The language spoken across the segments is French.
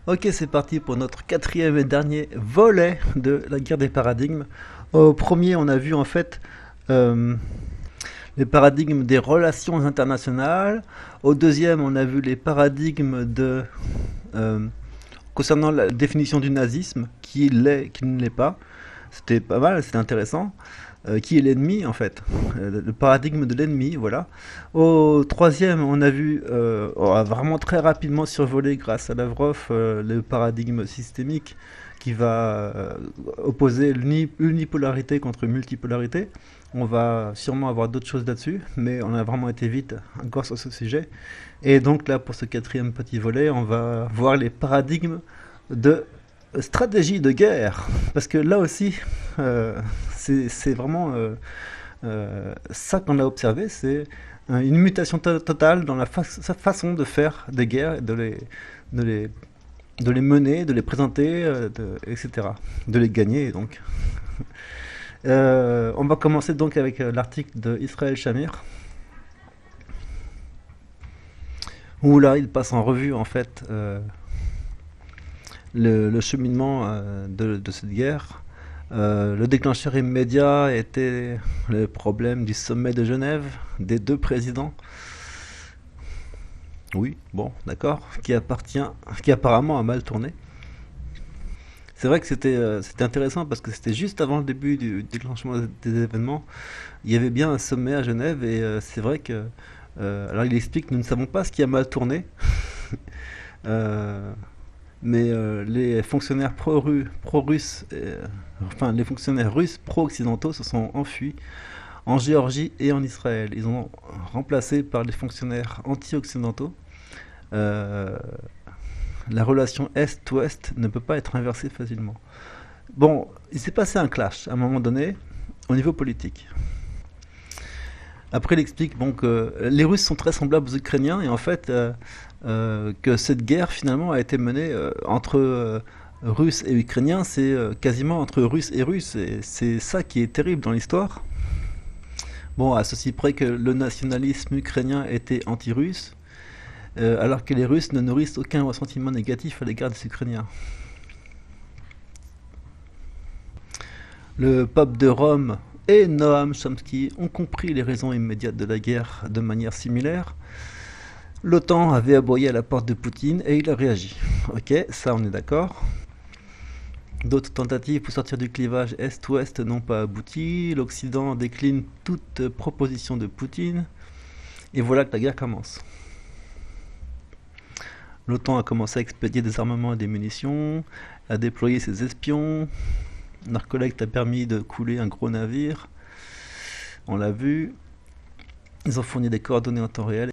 Ok, c'est parti pour notre quatrième et dernier volet de la guerre des paradigmes. Au premier, on a vu en fait euh, les paradigmes des relations internationales. Au deuxième, on a vu les paradigmes euh, concernant la définition du nazisme, qui l'est, qui ne l'est pas. C'était pas mal, c'était intéressant. Qui est l'ennemi en fait, le paradigme de l'ennemi, voilà. Au troisième, on a vraiment très rapidement survolé grâce à Lavrov le paradigme systémique qui va opposer l'unipolarité contre multipolarité. On va sûrement avoir d'autres choses là-dessus, mais on a vraiment été vite encore sur ce sujet. Et donc là, pour ce quatrième petit volet, on va voir les paradigmes de stratégie de guerre. Parce que là aussi, euh, c'est vraiment ça qu'on a observé, c'est une mutation totale dans sa façon de faire des guerres, de les, de les mener, de les présenter, etc. De les gagner, donc. On va commencer donc avec l'article de Israël Shamir, où là, il passe en revue, en fait, le cheminement de cette guerre. Le déclencheur immédiat était le problème du sommet de Genève, des deux présidents. Oui, bon, d'accord, qui apparemment a mal tourné. C'est vrai que c'était intéressant parce que c'était juste avant le début du déclenchement des événements. Il y avait bien un sommet à Genève et c'est vrai que alors il explique nous ne savons pas ce qui a mal tourné. Euh, mais les fonctionnaires pro-russes, enfin les fonctionnaires russes pro-occidentaux se sont enfuis en Géorgie et en Israël. Ils ont remplacé par les fonctionnaires anti-occidentaux. Euh, la relation Est-Ouest ne peut pas être inversée facilement. Bon, il s'est passé un clash à un moment donné au niveau politique. Après, il explique bon, que les Russes sont très semblables aux Ukrainiens et en fait que cette guerre finalement a été menée entre Russes et Ukrainiens, c'est quasiment entre Russes et Russes. Et c'est ça qui est terrible dans l'histoire. Bon, à ceci près que le nationalisme ukrainien était anti-russe, alors que les Russes ne nourrissent aucun ressentiment négatif à l'égard des Ukrainiens. Le pape de Rome et Noam Chomsky ont compris les raisons immédiates de la guerre de manière similaire. L'OTAN avait aboyé à la porte de Poutine et il a réagi. Ok, ça on est d'accord. D'autres tentatives pour sortir du clivage Est-Ouest n'ont pas abouti. L'Occident décline toute proposition de Poutine. Et voilà que la guerre commence. L'OTAN a commencé à expédier des armements et des munitions, a déployé ses espions. Narcolect a permis de couler un gros navire. On l'a vu. Ils ont fourni des coordonnées en temps réel.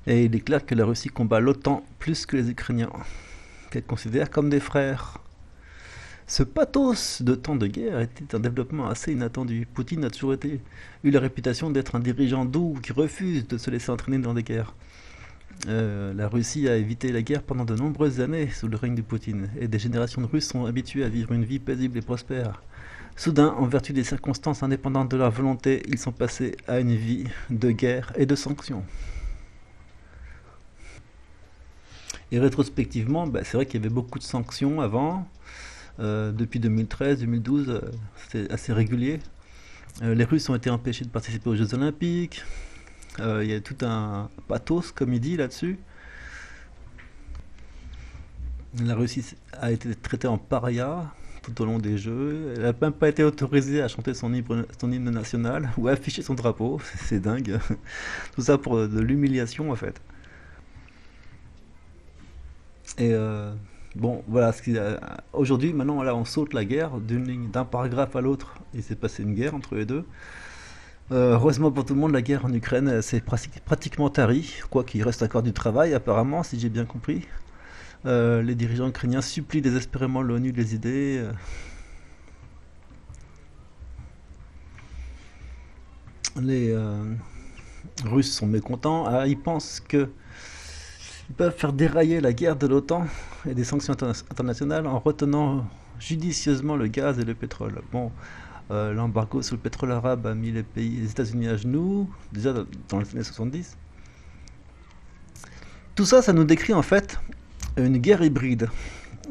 Et il est clair que la Russie combat l'OTAN plus que les Ukrainiens, qu'elle considère comme des frères. Ce pathos de temps de guerre était un développement assez inattendu. Poutine a toujours eu la réputation d'être un dirigeant doux qui refuse de se laisser entraîner dans des guerres. La Russie a évité la guerre pendant de nombreuses années sous le règne de Poutine, et des générations de Russes sont habituées à vivre une vie paisible et prospère. Soudain, en vertu des circonstances indépendantes de leur volonté, ils sont passés à une vie de guerre et de sanctions. Et rétrospectivement, bah, c'est vrai qu'il y avait beaucoup de sanctions avant. Depuis 2013-2012, c'était assez régulier. Les Russes ont été empêchés de participer aux Jeux Olympiques. Il y a tout un pathos, comme il dit, là-dessus. La Russie a été traitée en paria tout au long des Jeux. Elle n'a même pas été autorisée à chanter son hymne national ou à afficher son drapeau. C'est dingue. Tout ça pour de l'humiliation, en fait. Et bon, voilà. Aujourd'hui, maintenant, là, on saute la guerre d'un paragraphe à l'autre. Il s'est passé une guerre entre les deux. Heureusement pour tout le monde, la guerre en Ukraine, c'est pratiquement tari, quoi qu'il reste encore du travail, apparemment, si j'ai bien compris. Les dirigeants ukrainiens supplient désespérément l'ONU de les aider. Les Russes sont mécontents. Ah, ils pensent que ils peuvent faire dérailler la guerre de l'OTAN et des sanctions internationales en retenant judicieusement le gaz et le pétrole. Bon, l'embargo sur le pétrole arabe a mis les États-Unis à genoux, déjà dans les années 70. Tout ça, ça nous décrit en fait une guerre hybride,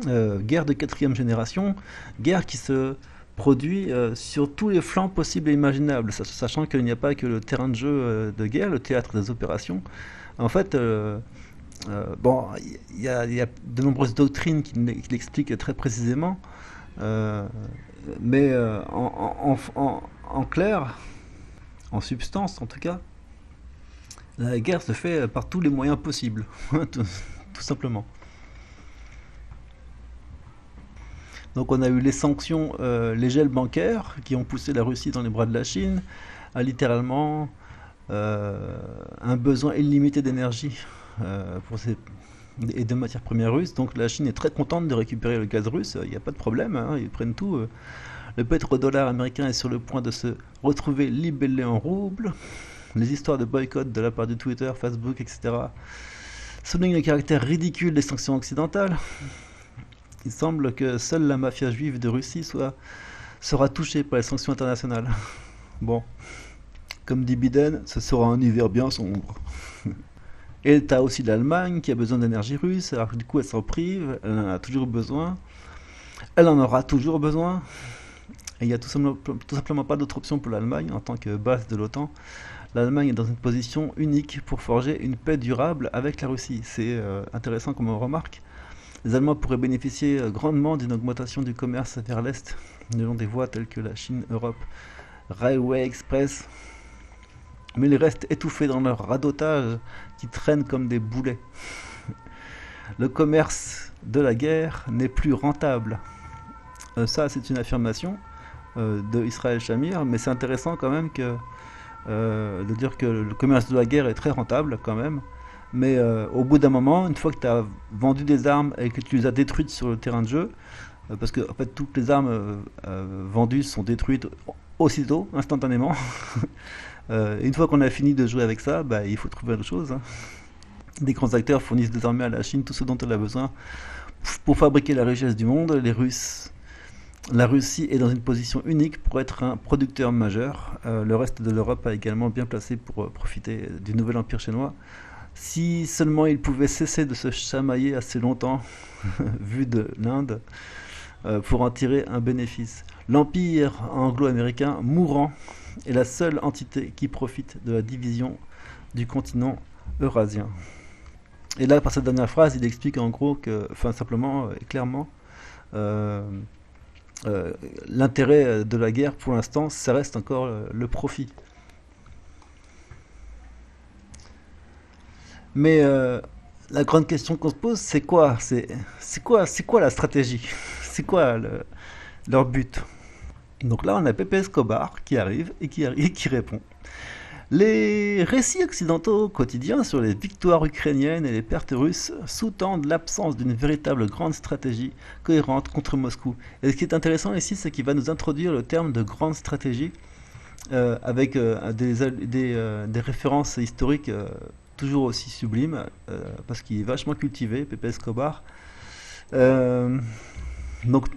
guerre de quatrième génération, guerre qui se produit sur tous les flancs possibles et imaginables, sachant qu'il n'y a pas que le terrain de jeu de guerre, le théâtre des opérations. En fait, bon, il y a de nombreuses doctrines qui l'expliquent très précisément, euh, mais en clair, en substance en tout cas, la guerre se fait par tous les moyens possibles, tout simplement. Donc on a eu les sanctions, les gels bancaires qui ont poussé la Russie dans les bras de la Chine, à littéralement euh, un besoin illimité d'énergie et de matières premières russes. Donc la Chine est très contente de récupérer le gaz russe, il n'y a pas de problème, hein, ils prennent tout. Le pétrodollar américain est sur le point de se retrouver libellé en roubles. Les histoires de boycott de la part de Twitter, Facebook, etc. soulignent le caractère ridicule des sanctions occidentales. Il semble que seule la mafia juive de Russie sera touchée par les sanctions internationales. Bon, comme dit Biden, ce sera un hiver bien sombre. Et t'as aussi l'Allemagne qui a besoin d'énergie russe, alors que du coup elle s'en prive, elle en a toujours besoin, elle en aura toujours besoin, et il n'y a tout simplement pas d'autre option pour l'Allemagne en tant que base de l'OTAN. L'Allemagne est dans une position unique pour forger une paix durable avec la Russie. C'est intéressant comme on remarque. Les Allemands pourraient bénéficier grandement d'une augmentation du commerce vers l'Est, le long des voies telles que la Chine-Europe, Railway Express, mais ils restent étouffés dans leur radotage qui traîne comme des boulets. Le commerce de la guerre n'est plus rentable. Ça, c'est une affirmation de Israël Shamir, mais c'est intéressant quand même de dire que le commerce de la guerre est très rentable quand même. Mais au bout d'un moment, une fois que tu as vendu des armes et que tu les as détruites sur le terrain de jeu, parce que en fait toutes les armes vendues sont détruites aussitôt, instantanément. Une fois qu'on a fini de jouer avec ça, bah, il faut trouver autre chose, hein. Des grands acteurs fournissent désormais à la Chine tout ce dont elle a besoin pour fabriquer la richesse du monde. La Russie est dans une position unique pour être un producteur majeur. Le reste de l'Europe a également bien placé pour profiter du nouvel empire chinois. Si seulement il pouvait cesser de se chamailler assez longtemps, vu de l'Inde, pour en tirer un bénéfice. L'empire anglo-américain mourant est la seule entité qui profite de la division du continent eurasien. Et là, par cette dernière phrase, il explique en gros que, enfin simplement et clairement, euh, euh, l'intérêt de la guerre pour l'instant, ça reste encore le profit. Mais la grande question qu'on se pose, c'est quoi? C'est quoi la stratégie? C'est quoi leur but? Donc là, on a Pepe Escobar qui arrive et qui répond. Les récits occidentaux quotidiens sur les victoires ukrainiennes et les pertes russes sous-tendent l'absence d'une véritable grande stratégie cohérente contre Moscou. Et ce qui est intéressant ici, c'est qu'il va nous introduire le terme de grande stratégie avec des références historiques toujours aussi sublimes, parce qu'il est vachement cultivé, Pepe Escobar. Euh, donc,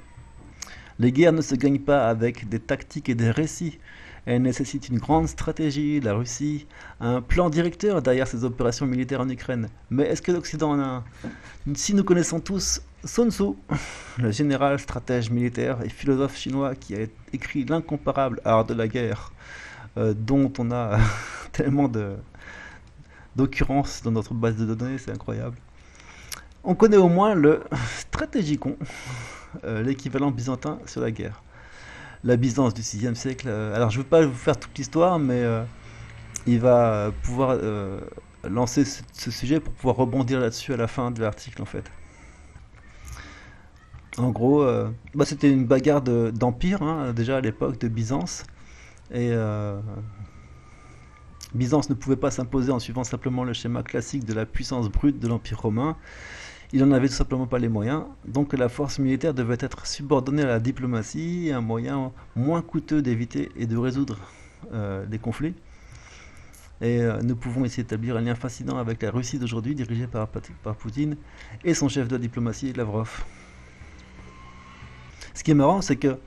les guerres ne se gagnent pas avec des tactiques et des récits. Elles nécessitent une grande stratégie. La Russie a un plan directeur derrière ses opérations militaires en Ukraine. Mais est-ce que l'Occident en a un? Si nous connaissons tous Sun Tzu, le général, stratège militaire et philosophe chinois qui a écrit l'incomparable art de la guerre, dont on a tellement d'occurrences dans notre base de données, c'est incroyable. On connaît au moins le stratégicon, l'équivalent byzantin sur la guerre. La Byzance du 6e siècle. Alors je ne veux pas vous faire toute l'histoire, mais il va pouvoir lancer ce sujet pour pouvoir rebondir là-dessus à la fin de l'article en fait. En gros, bah, c'était une bagarre d'empire, hein, déjà à l'époque de Byzance. Et Byzance ne pouvait pas s'imposer en suivant simplement le schéma classique de la puissance brute de l'Empire romain. Il n'en avait tout simplement pas les moyens, donc la force militaire devait être subordonnée à la diplomatie, un moyen moins coûteux d'éviter et de résoudre les conflits. Et nous pouvons ici établir un lien fascinant avec la Russie d'aujourd'hui, dirigée par Poutine, et son chef de la diplomatie, Lavrov. Ce qui est marrant, c'est que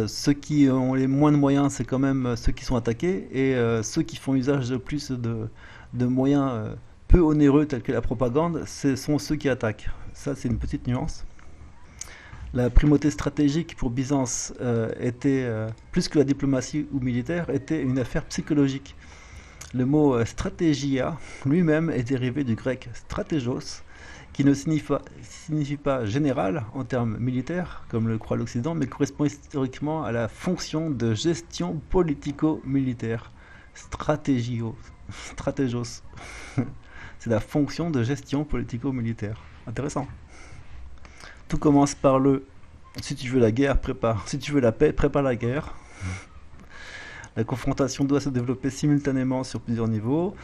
ceux qui ont les moins de moyens, c'est quand même ceux qui sont attaqués, et ceux qui font usage de plus de moyens peu onéreux tels que la propagande, ce sont ceux qui attaquent. Ça, c'est une petite nuance. La primauté stratégique pour Byzance était, plus que la diplomatie ou militaire, était une affaire psychologique. Le mot stratégia lui-même est dérivé du grec stratégos, qui ne signifie pas général en termes militaires, comme le croit l'Occident, mais correspond historiquement à la fonction de gestion politico-militaire. Stratégos. C'est la fonction de gestion politico-militaire. Intéressant. Tout commence par le si tu veux la guerre, prépare. Si tu veux la paix, prépare la guerre. La confrontation doit se développer simultanément sur plusieurs niveaux.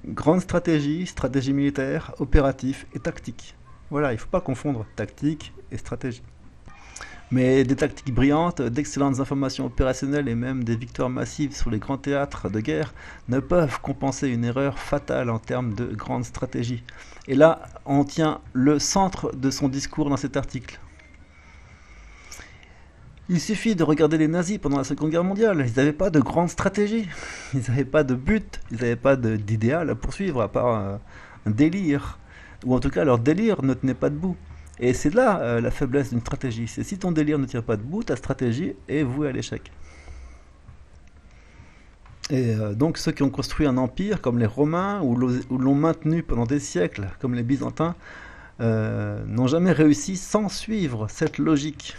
Grande stratégie, stratégie militaire, opératif et tactique. Voilà, il ne faut pas confondre tactique et stratégie. Mais des tactiques brillantes, d'excellentes informations opérationnelles et même des victoires massives sur les grands théâtres de guerre ne peuvent compenser une erreur fatale en termes de grande stratégie. Et là, on tient le centre de son discours dans cet article. Il suffit de regarder les nazis pendant la Seconde Guerre mondiale. Ils n'avaient pas de grande stratégie. Ils n'avaient pas de but. Ils n'avaient pas d'idéal à poursuivre, à part un délire. Ou en tout cas, leur délire ne tenait pas debout. Et c'est là la faiblesse d'une stratégie. C'est si ton délire ne tient pas debout, ta stratégie est vouée à l'échec. Et donc ceux qui ont construit un empire, comme les Romains, ou l'ont maintenu pendant des siècles, comme les Byzantins, n'ont jamais réussi sans suivre cette logique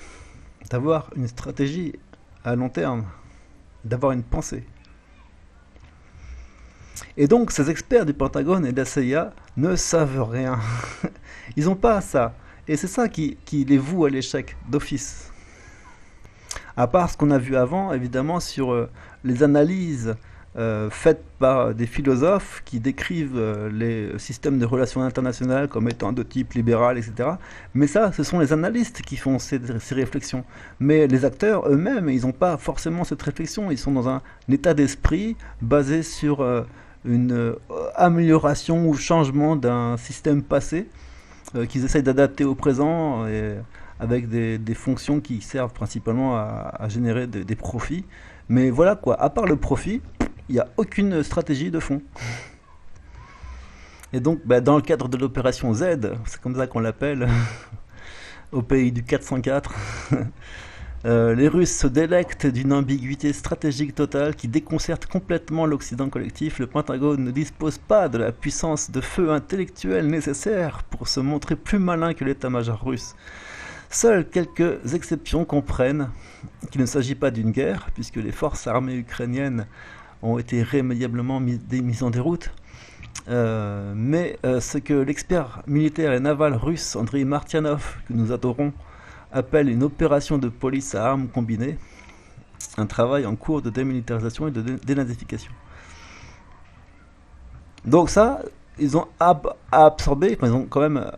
d'avoir une stratégie à long terme, d'avoir une pensée. Et donc ces experts du Pentagone et de la CIA ne savent rien. Ils n'ont pas ça. Et c'est ça qui les voue à l'échec d'office. À part ce qu'on a vu avant, évidemment, sur les analyses faites par des philosophes qui décrivent les systèmes de relations internationales comme étant de type libéral, etc. Mais ça, ce sont les analystes qui font ces réflexions. Mais les acteurs eux-mêmes, ils n'ont pas forcément cette réflexion. Ils sont dans un état d'esprit basé sur une amélioration ou changement d'un système passé qu'ils essayent d'adapter au présent et avec des fonctions qui servent principalement à générer des profits. Mais voilà quoi, à part le profit, il n'y a aucune stratégie de fond. Et donc, dans le cadre de l'opération Z, c'est comme ça qu'on l'appelle, au pays du 404, les Russes se délectent d'une ambiguïté stratégique totale qui déconcerte complètement l'Occident collectif. Le Pentagone ne dispose pas de la puissance de feu intellectuelle nécessaire pour se montrer plus malin que l'état-major russe. Seules quelques exceptions comprennent qu'il ne s'agit pas d'une guerre, puisque les forces armées ukrainiennes ont été irrémédiablement mises en déroute. Mais ce que l'expert militaire et naval russe Andrei Martyanov, que nous adorons, appelle une opération de police à armes combinées, un travail en cours de démilitarisation et de dénazification. Donc ça, ils ont absorbé, ils ont quand même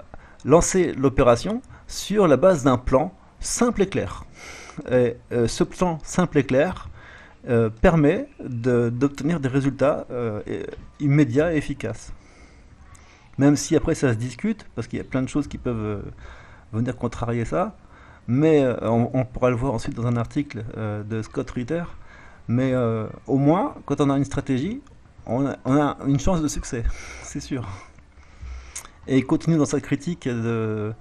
lancé l'opération sur la base d'un plan simple et clair. Et ce plan simple et clair permet d'obtenir des résultats immédiats et efficaces. Même si après ça se discute, parce qu'il y a plein de choses qui peuvent venir contrarier ça, mais on pourra le voir ensuite dans un article de Scott Ritter, mais au moins, quand on a une stratégie, on a une chance de succès, c'est sûr. Et il continue dans sa critique de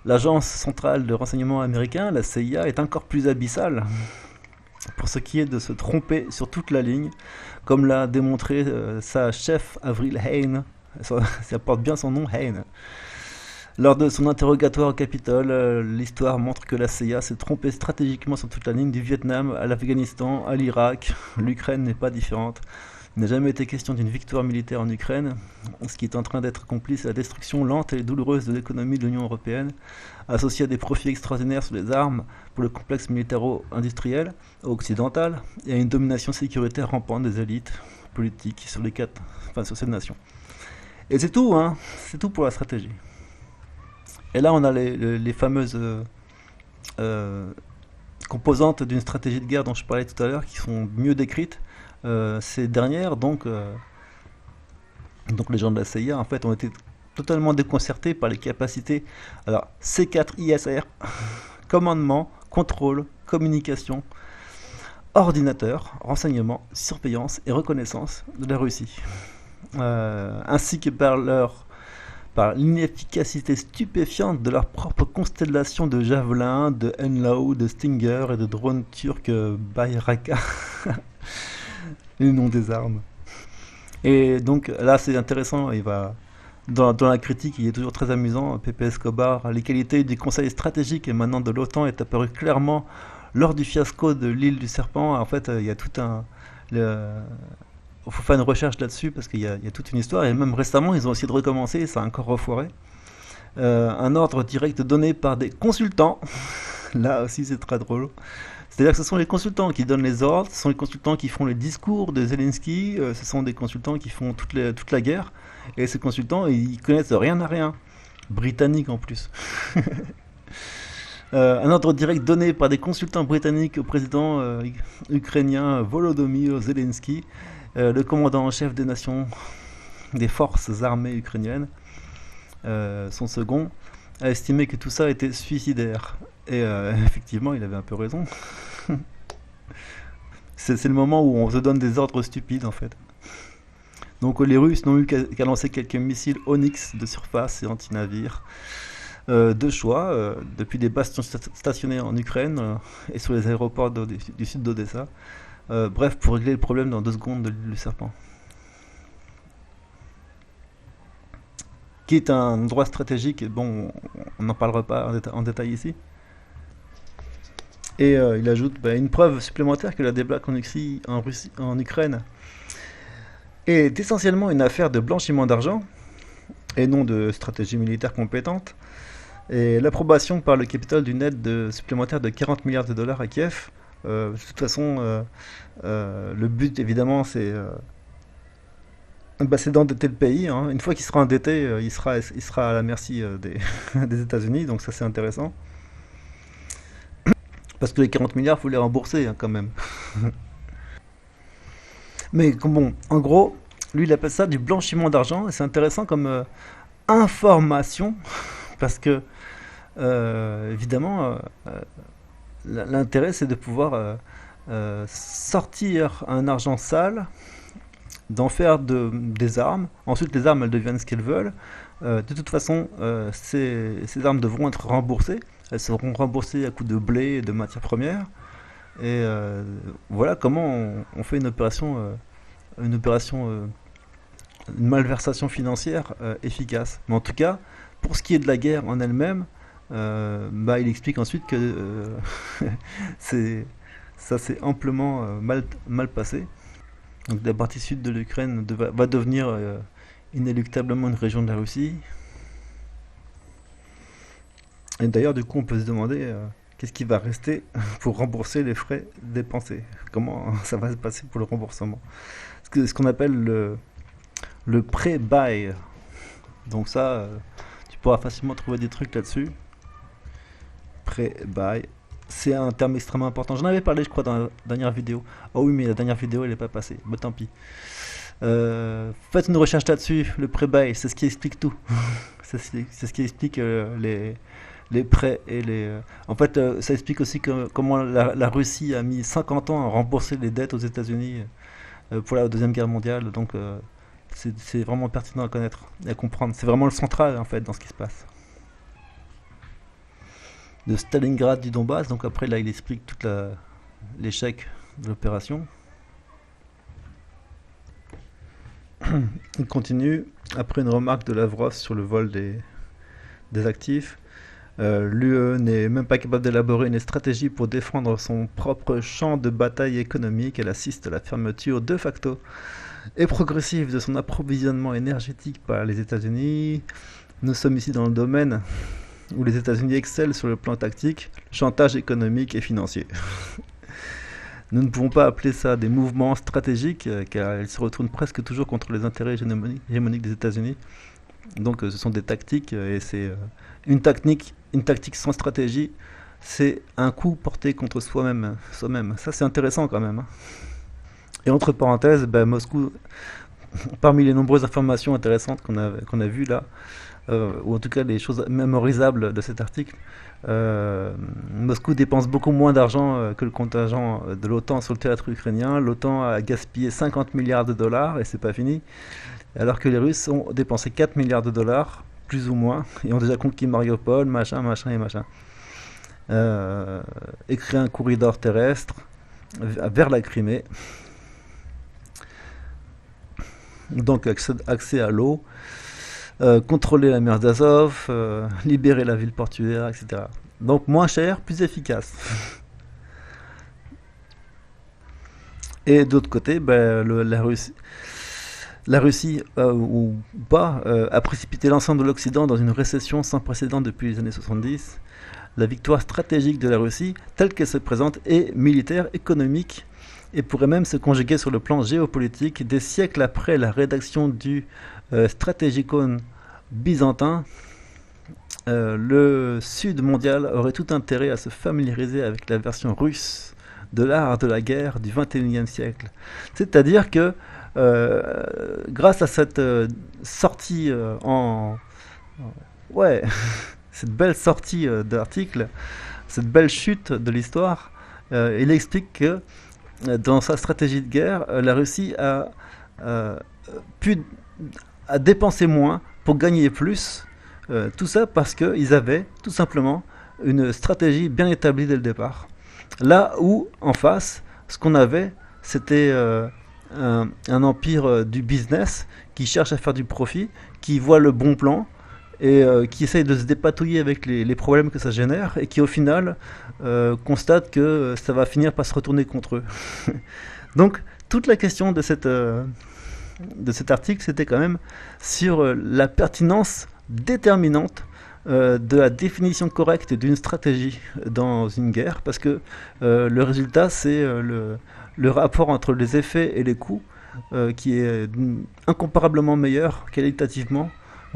l'agence centrale de renseignement américain, la CIA, est encore plus abyssale pour ce qui est de se tromper sur toute la ligne, comme l'a démontré sa chef Avril Haine, ça porte bien son nom, Haine. Lors de son interrogatoire au Capitole, l'histoire montre que la CIA s'est trompée stratégiquement sur toute la ligne du Vietnam à l'Afghanistan, à l'Irak. L'Ukraine n'est pas différente. Il n'a jamais été question d'une victoire militaire en Ukraine. Ce qui est en train d'être accompli, c'est la destruction lente et douloureuse de l'économie de l'Union européenne, associée à des profits extraordinaires sur les armes pour le complexe militaro-industriel occidental et à une domination sécuritaire rampante des élites politiques sur sur cette nation. Et c'est tout, hein. C'est tout pour la stratégie. Et là, on a les fameuses composantes d'une stratégie de guerre dont je parlais tout à l'heure, qui sont mieux décrites. Ces dernières, donc les gens de la CIA, en fait, ont été totalement déconcertés par les capacités. Alors, C4ISR, commandement, contrôle, communication, ordinateur, renseignement, surveillance et reconnaissance de la Russie. ainsi que par l'inefficacité stupéfiante de leur propre constellation de javelins, de Enlaw, de Stinger et de drones turcs Bayraka, les noms des armes. Et donc là c'est intéressant, dans la critique il est toujours très amusant, Pepe Escobar, les qualités du conseil stratégique et maintenant de l'OTAN est apparu clairement lors du fiasco de l'île du Serpent. En fait il y a tout un... Il faut faire une recherche là-dessus parce il y a toute une histoire et même récemment ils ont essayé de recommencer et ça a encore refoiré. Un ordre direct donné par des consultants, là aussi c'est très drôle. C'est-à-dire que ce sont les consultants qui donnent les ordres, ce sont les consultants qui font les discours de Zelensky, ce sont des consultants qui font toute la guerre, et ces consultants, ils connaissent rien à rien. Britanniques en plus. Un ordre direct donné par des consultants britanniques au président ukrainien Volodymyr Zelensky, le commandant en chef des nations, des forces armées ukrainiennes, son second, a estimé que tout ça était suicidaire. Et effectivement, il avait un peu raison. C'est le moment où on se donne des ordres stupides en fait. Donc les Russes n'ont eu qu'à lancer quelques missiles Onyx de surface et anti-navires de choix depuis des bastions stationnés en Ukraine et sur les aéroports du sud d'Odessa. Bref, pour régler le problème dans 2 secondes de l'île du Serpent. Qui est un endroit stratégique, bon, on n'en parlera pas en détail ici. Et il ajoute une preuve supplémentaire que la débâcle en Ukraine est essentiellement une affaire de blanchiment d'argent et non de stratégie militaire compétente. Et l'approbation par le capital d'une aide supplémentaire de 40 milliards de dollars à Kiev. De toute façon, le but évidemment c'est d'endetter le pays. Hein. Une fois qu'il sera endetté, il sera à la merci des États-Unis, donc ça c'est intéressant. Parce que les 40 milliards, il faut les rembourser hein, quand même. Mais bon, en gros, lui il appelle ça du blanchiment d'argent, et c'est intéressant comme information, parce que évidemment, l'intérêt c'est de pouvoir sortir un argent sale, d'en faire des armes. Ensuite, les armes elles deviennent ce qu'elles veulent. De toute façon, ces armes devront être remboursées. Elles seront remboursées à coût de blé et de matières premières. Et voilà comment on fait une malversation financière efficace. Mais en tout cas, pour ce qui est de la guerre en elle-même, il explique ensuite que ça s'est amplement mal passé. Donc la partie sud de l'Ukraine va devenir inéluctablement une région de la Russie. Et d'ailleurs, du coup, on peut se demander qu'est-ce qui va rester pour rembourser les frais dépensés. Comment ça va se passer pour le remboursement. Ce qu'on appelle le pré-buy. Donc ça, tu pourras facilement trouver des trucs là-dessus. Pré-buy. C'est un terme extrêmement important. J'en avais parlé, je crois, dans la dernière vidéo. Oh oui, mais la dernière vidéo, elle n'est pas passée. Bon, tant pis. Faites une recherche là-dessus. Le pré-buy, c'est ce qui explique tout. C'est ce qui explique les prêts et les... En fait, ça explique aussi comment la Russie a mis 50 ans à rembourser les dettes aux États-Unis pour la Deuxième Guerre mondiale. Donc, c'est vraiment pertinent à connaître et à comprendre. C'est vraiment le central, en fait, dans ce qui se passe. De Stalingrad du Donbass. Donc après, là, il explique tout l'échec de l'opération. Il continue. Après une remarque de Lavrov sur le vol des actifs, l'UE n'est même pas capable d'élaborer une stratégie pour défendre son propre champ de bataille économique. Elle assiste à la fermeture de facto et progressive de son approvisionnement énergétique par les États-Unis. Nous sommes ici dans le domaine où les États-Unis excellent sur le plan tactique, chantage économique et financier. Nous ne pouvons pas appeler ça des mouvements stratégiques, car ils se retournent presque toujours contre les intérêts hégémoniques des États-Unis. Donc ce sont des tactiques, et c'est une tactique sans stratégie, c'est un coup porté contre soi-même. Ça c'est intéressant quand même. Hein. Et entre parenthèses, Moscou, parmi les nombreuses informations intéressantes qu'on a vues là, ou en tout cas les choses mémorisables de cet article. Moscou dépense beaucoup moins d'argent que le contingent de l'OTAN sur le théâtre ukrainien. L'OTAN a gaspillé 50 milliards de dollars et c'est pas fini. Alors que les Russes ont dépensé 4 milliards de dollars, plus ou moins, et ont déjà conquis Mariupol, machin, machin et machin. Et créé un corridor terrestre vers la Crimée. Donc accès à l'eau, contrôler la mer d'Azov, libérer la ville portuaire, etc. Donc moins cher, plus efficace. Et d'autre côté, ben, la Russie ou pas, a précipité l'ensemble de l'Occident dans une récession sans précédent depuis les années 70. La victoire stratégique de la Russie, telle qu'elle se présente, est militaire, économique, et pourrait même se conjuguer sur le plan géopolitique. Des siècles après la rédaction du Stratégicon byzantin, le Sud mondial aurait tout intérêt à se familiariser avec la version russe de l'art de la guerre du XXIe siècle. C'est-à-dire que grâce à cette sortie ouais, cette belle sortie d'article, cette belle chute de l'histoire, il explique que dans sa stratégie de guerre, la Russie a dépensé moins pour gagner plus. Tout ça parce qu'ils avaient tout simplement une stratégie bien établie dès le départ. Là où, en face, ce qu'on avait, c'était un empire du business qui cherche à faire du profit, qui voit le bon plan et qui essaye de se dépatouiller avec les problèmes que ça génère et qui au final constate que ça va finir par se retourner contre eux. Donc toute la question de cet article, c'était quand même sur la pertinence déterminante de la définition correcte d'une stratégie dans une guerre, parce que le résultat, c'est le rapport entre les effets et les coûts qui est incomparablement meilleur qualitativement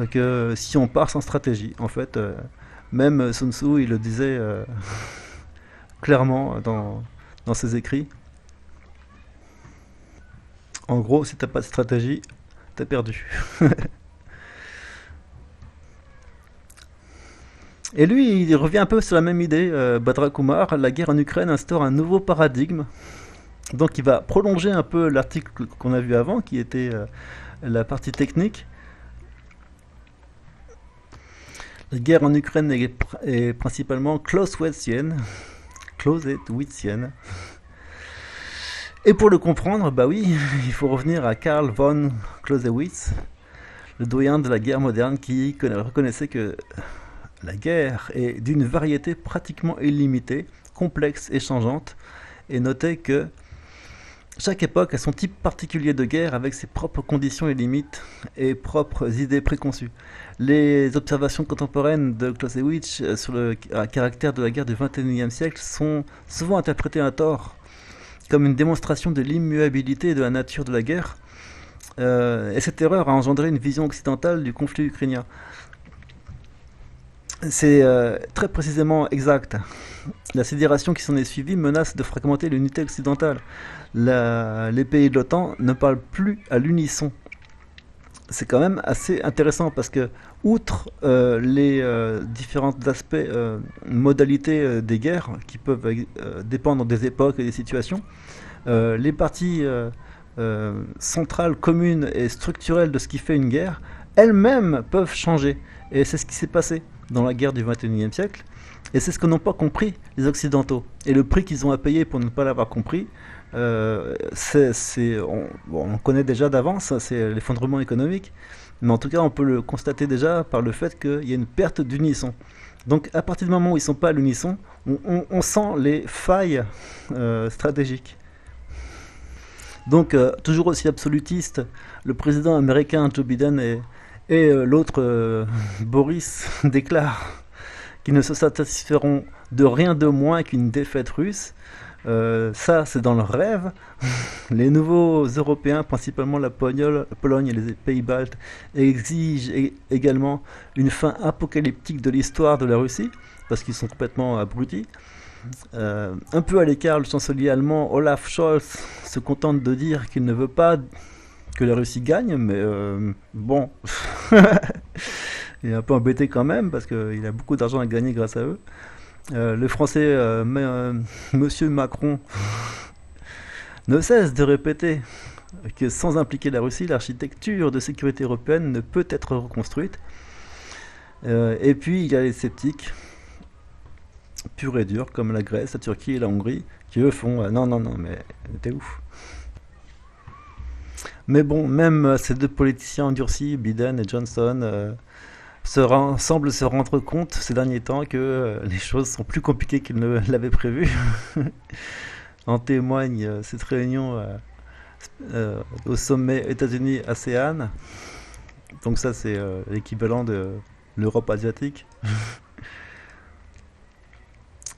que si on part sans stratégie. En fait, même Sun Tzu, il le disait clairement dans ses écrits. En gros, si t'as pas de stratégie, t'as perdu. Et lui, il revient un peu sur la même idée, Badra Kumar. La guerre en Ukraine instaure un nouveau paradigme. Donc il va prolonger un peu l'article qu'on a vu avant, qui était la partie technique. La guerre en Ukraine est principalement Clausewitzienne. Et pour le comprendre, bah oui, il faut revenir à Karl von Clausewitz, le doyen de la guerre moderne, qui reconnaissait que la guerre est d'une variété pratiquement illimitée, complexe et changeante, et notait que chaque époque a son type particulier de guerre avec ses propres conditions et limites et propres idées préconçues. Les observations contemporaines de Clausewitz sur le caractère de la guerre du XXIe siècle sont souvent interprétées à tort comme une démonstration de l'immuabilité de la nature de la guerre, et cette erreur a engendré une vision occidentale du conflit ukrainien. C'est très précisément exact. La sidération qui s'en est suivie menace de fragmenter l'unité occidentale. Les pays de l'OTAN ne parlent plus à l'unisson. C'est quand même assez intéressant parce que, outre les différents aspects, modalités des guerres qui peuvent dépendre des époques et des situations, les parties centrales, communes et structurelles de ce qui fait une guerre, elles-mêmes peuvent changer. Et c'est ce qui s'est passé dans la guerre du XXIe siècle. Et c'est ce que n'ont pas compris les Occidentaux. Et le prix qu'ils ont à payer pour ne pas l'avoir compris, on connaît déjà d'avance, c'est l'effondrement économique. Mais en tout cas, on peut le constater déjà par le fait qu'il y a une perte d'unisson. Donc à partir du moment où ils ne sont pas à l'unisson, on sent les failles stratégiques. Donc toujours aussi absolutiste, le président américain Joe Biden et l'autre Boris déclarent qu'ils ne se satisferont de rien de moins qu'une défaite russe. Ça, c'est dans leur rêve. Les nouveaux Européens, principalement la Pologne et les pays baltes, exigent également une fin apocalyptique de l'histoire de la Russie, parce qu'ils sont complètement abrutis. Un peu à l'écart, le chancelier allemand Olaf Scholz se contente de dire qu'il ne veut pas que la Russie gagne, mais bon. Il est un peu embêté quand même parce qu'il a beaucoup d'argent à gagner grâce à eux. Le français Monsieur Macron ne cesse de répéter que sans impliquer la Russie, l'architecture de sécurité européenne ne peut être reconstruite. Et puis il y a les sceptiques, purs et durs, comme la Grèce, la Turquie et la Hongrie, qui eux font non, non, non, mais t'es ouf. Mais bon, même ces deux politiciens endurcis, Biden et Johnson, semblent se rendre compte ces derniers temps que les choses sont plus compliquées qu'ils ne l'avaient prévu. En témoigne cette réunion au sommet États-Unis-ASEAN. Donc ça, c'est l'équivalent de l'Europe asiatique.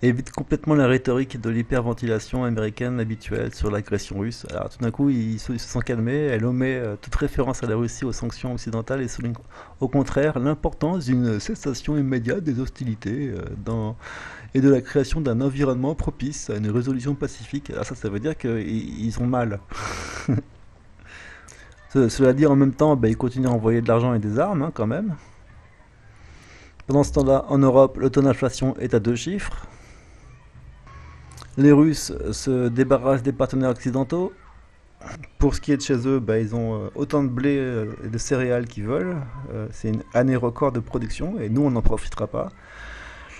Évite complètement la rhétorique de l'hyperventilation américaine habituelle sur l'agression russe. Alors tout d'un coup, ils se sont calmés, elle omet toute référence à la Russie, aux sanctions occidentales et souligne au contraire l'importance d'une cessation immédiate des hostilités et de la création d'un environnement propice à une résolution pacifique. Alors ça veut dire qu'ils ont mal. Cela dit, en même temps, ils continuent à envoyer de l'argent et des armes, hein, quand même. Pendant ce temps-là, en Europe, le taux d'inflation est à 2 chiffres. Les Russes se débarrassent des partenaires occidentaux. Pour ce qui est de chez eux, ils ont autant de blé et de céréales qu'ils veulent. C'est une année record de production et nous, on n'en profitera pas.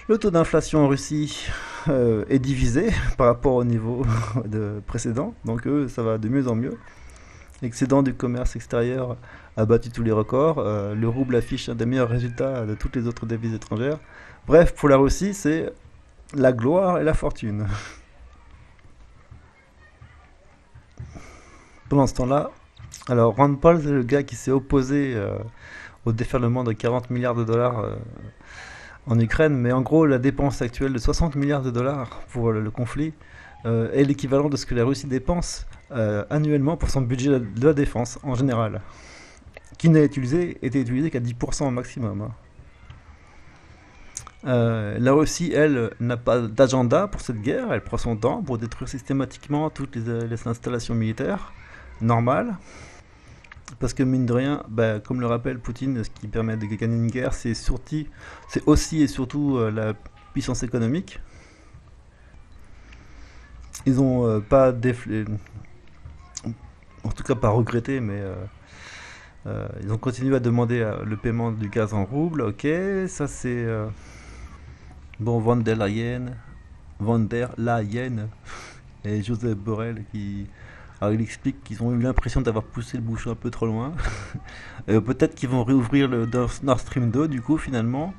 Le taux d'inflation en Russie est divisé par rapport au niveau précédent. Donc eux, ça va de mieux en mieux. L'excédent du commerce extérieur a battu tous les records. Le rouble affiche un des meilleurs résultats de toutes les autres devises étrangères. Bref, pour la Russie, c'est la gloire et la fortune. Pendant ce temps-là, alors Rand Paul, c'est le gars qui s'est opposé au déferlement de 40 milliards de dollars en Ukraine, mais en gros, la dépense actuelle de 60 milliards de dollars pour le conflit est l'équivalent de ce que la Russie dépense annuellement pour son budget de la défense en général, qui n'a été utilisé qu'à 10% au maximum. Hein. La Russie, elle, n'a pas d'agenda pour cette guerre, elle prend son temps pour détruire systématiquement toutes les installations militaires normales. Parce que mine de rien, comme le rappelle Poutine, ce qui permet de gagner une guerre, c'est aussi et surtout la puissance économique. Ils n'ont pas en tout cas pas regretté, mais ils ont continué à demander le paiement du gaz en rouble. Ok, ça c'est bon, Von der Leyen et Joseph Borrell qui... Alors il explique qu'ils ont eu l'impression d'avoir poussé le bouchon un peu trop loin. Peut-être qu'ils vont réouvrir le Nord Stream 2 du coup finalement.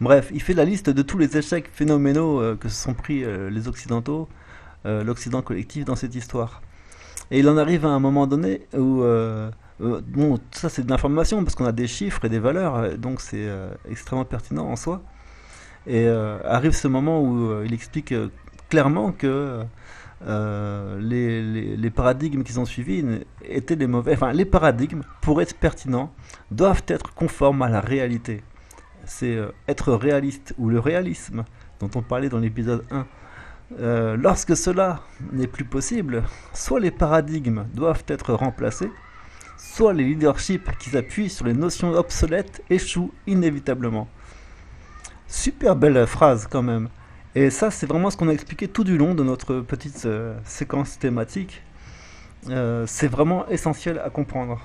Bref, il fait la liste de tous les échecs phénoménaux que se sont pris les Occidentaux, l'Occident collectif dans cette histoire. Et il en arrive à un moment donné où... bon, tout ça c'est de l'information parce qu'on a des chiffres et des valeurs, donc c'est extrêmement pertinent en soi. Et arrive ce moment où il explique clairement que les paradigmes qu'ils ont suivis étaient les mauvais. Enfin, les paradigmes, pour être pertinents, doivent être conformes à la réalité. C'est être réaliste, ou le réalisme, dont on parlait dans l'épisode 1. Lorsque cela n'est plus possible, soit les paradigmes doivent être remplacés, soit les leaderships qui s'appuient sur les notions obsolètes échouent inévitablement. Super belle phrase quand même. Et ça, c'est vraiment ce qu'on a expliqué tout du long de notre petite séquence thématique. C'est vraiment essentiel à comprendre.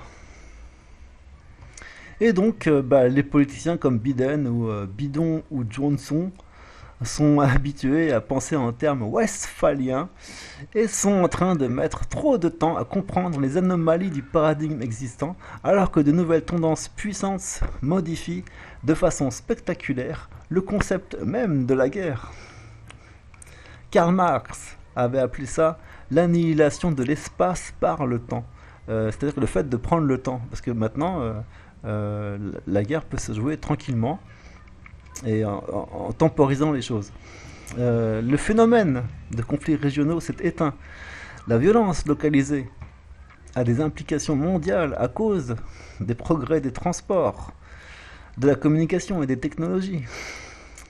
Et donc, les politiciens comme Biden ou Bidon ou Johnson sont habitués à penser en termes westphaliens et sont en train de mettre trop de temps à comprendre les anomalies du paradigme existant, alors que de nouvelles tendances puissantes modifient de façon spectaculaire le concept même de la guerre. Karl Marx avait appelé ça l'annihilation de l'espace par le temps. C'est-à-dire que le fait de prendre le temps, parce que maintenant la guerre peut se jouer tranquillement et en temporisant les choses. Le phénomène de conflits régionaux s'est éteint. La violence localisée a des implications mondiales à cause des progrès des transports, de la communication et des technologies.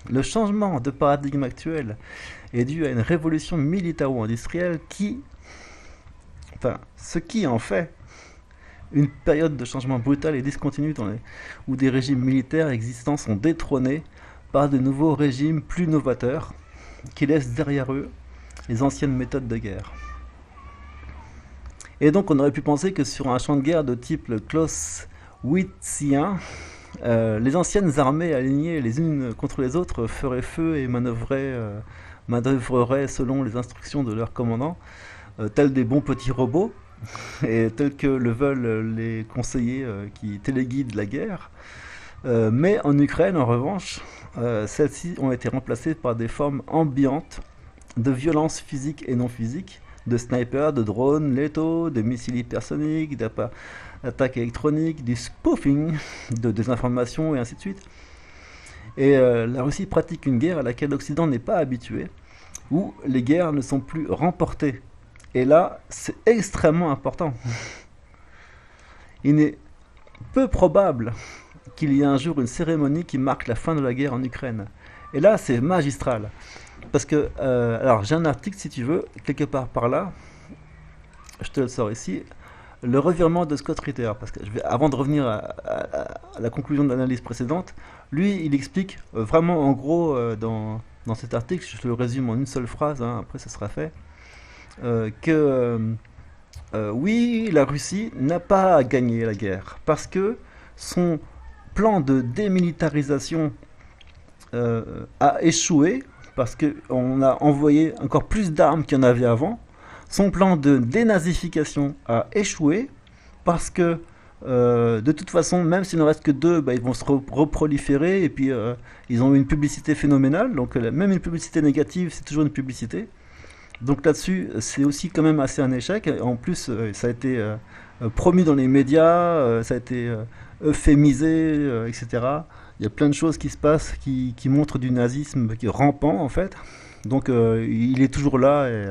Le changement de paradigme actuel est dû à une révolution militaro-industrielle ce qui en fait une période de changement brutal et discontinu où des régimes militaires existants sont détrônés par de nouveaux régimes plus novateurs qui laissent derrière eux les anciennes méthodes de guerre. Et donc on aurait pu penser que sur un champ de guerre de type le Clausewitzien, les anciennes armées alignées les unes contre les autres feraient feu et manœuvreraient selon les instructions de leurs commandants, tels des bons petits robots, et tels que le veulent les conseillers qui téléguident la guerre. Mais en Ukraine, en revanche, celles-ci ont été remplacées par des formes ambiantes de violence physique et non physique, de snipers, de drones létaux, de missiles hypersoniques, d'attaques électroniques, du spoofing, de désinformation et ainsi de suite. Et la Russie pratique une guerre à laquelle l'Occident n'est pas habitué, où les guerres ne sont plus remportées. Et là, c'est extrêmement important. Il est peu probable qu'il y ait un jour une cérémonie qui marque la fin de la guerre en Ukraine. Et là, c'est magistral. Parce que, alors j'ai un article si tu veux, quelque part par là, je te le sors ici, le revirement de Scott Ritter, parce que avant de revenir à la conclusion de l'analyse précédente, lui il explique vraiment en gros dans cet article, je te le résume en une seule phrase, hein, après ça sera fait, que oui, la Russie n'a pas gagné la guerre, parce que son plan de démilitarisation a échoué, parce qu'on a envoyé encore plus d'armes qu'il y en avait avant. Son plan de dénazification a échoué, parce que de toute façon, même s'il n'en reste que deux, ils vont se reproliférer, et puis ils ont une publicité phénoménale, donc même une publicité négative, c'est toujours une publicité. Donc là-dessus, c'est aussi quand même assez un échec. En plus, ça a été promu dans les médias, ça a été euphémisé, etc. Il y a plein de choses qui se passent qui montrent du nazisme qui est rampant en fait. Donc il est toujours là et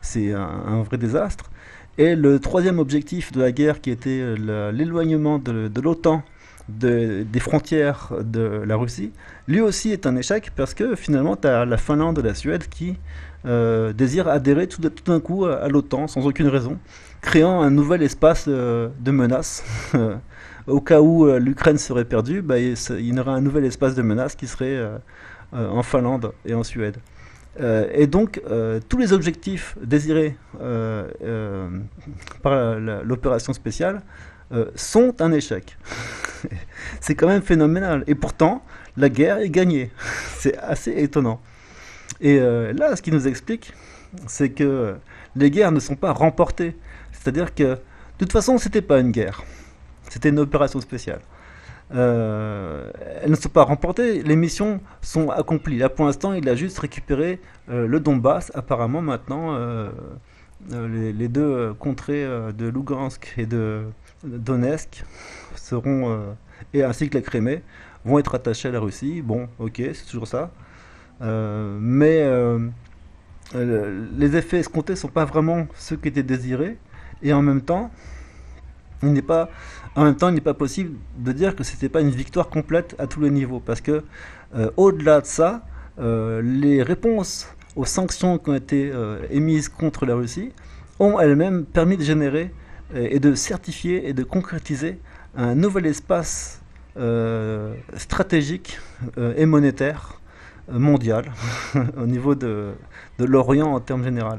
c'est un vrai désastre. Et le troisième objectif de la guerre qui était l'éloignement de l'OTAN des frontières de la Russie, lui aussi est un échec parce que finalement tu as la Finlande et la Suède qui désirent adhérer tout d'un coup à l'OTAN sans aucune raison, créant un nouvel espace de menace. Au cas où l'Ukraine serait perdue, il y aurait un nouvel espace de menace qui serait en Finlande et en Suède. Et donc, tous les objectifs désirés par l'opération spéciale sont un échec. C'est quand même phénoménal. Et pourtant, la guerre est gagnée. C'est assez étonnant. Et là, ce qu'il nous explique, c'est que les guerres ne sont pas remportées. C'est-à-dire que, de toute façon, c'était pas une guerre. C'était une opération spéciale. Elles ne sont pas remportées, les missions sont accomplies. Là pour l'instant, il a juste récupéré le Donbass. Apparemment maintenant, les deux contrées de Lugansk et de Donetsk seront, et ainsi que la Crimée, vont être attachées à la Russie. Bon, ok, c'est toujours ça. Mais les effets escomptés ne sont pas vraiment ceux qui étaient désirés. Et en même temps, il n'est pas possible de dire que c'était pas une victoire complète à tous les niveaux, parce que au-delà de ça, les réponses aux sanctions qui ont été émises contre la Russie ont elles-mêmes permis de générer et de certifier et de concrétiser un nouvel espace stratégique et monétaire mondial au niveau de l'Orient en termes généraux.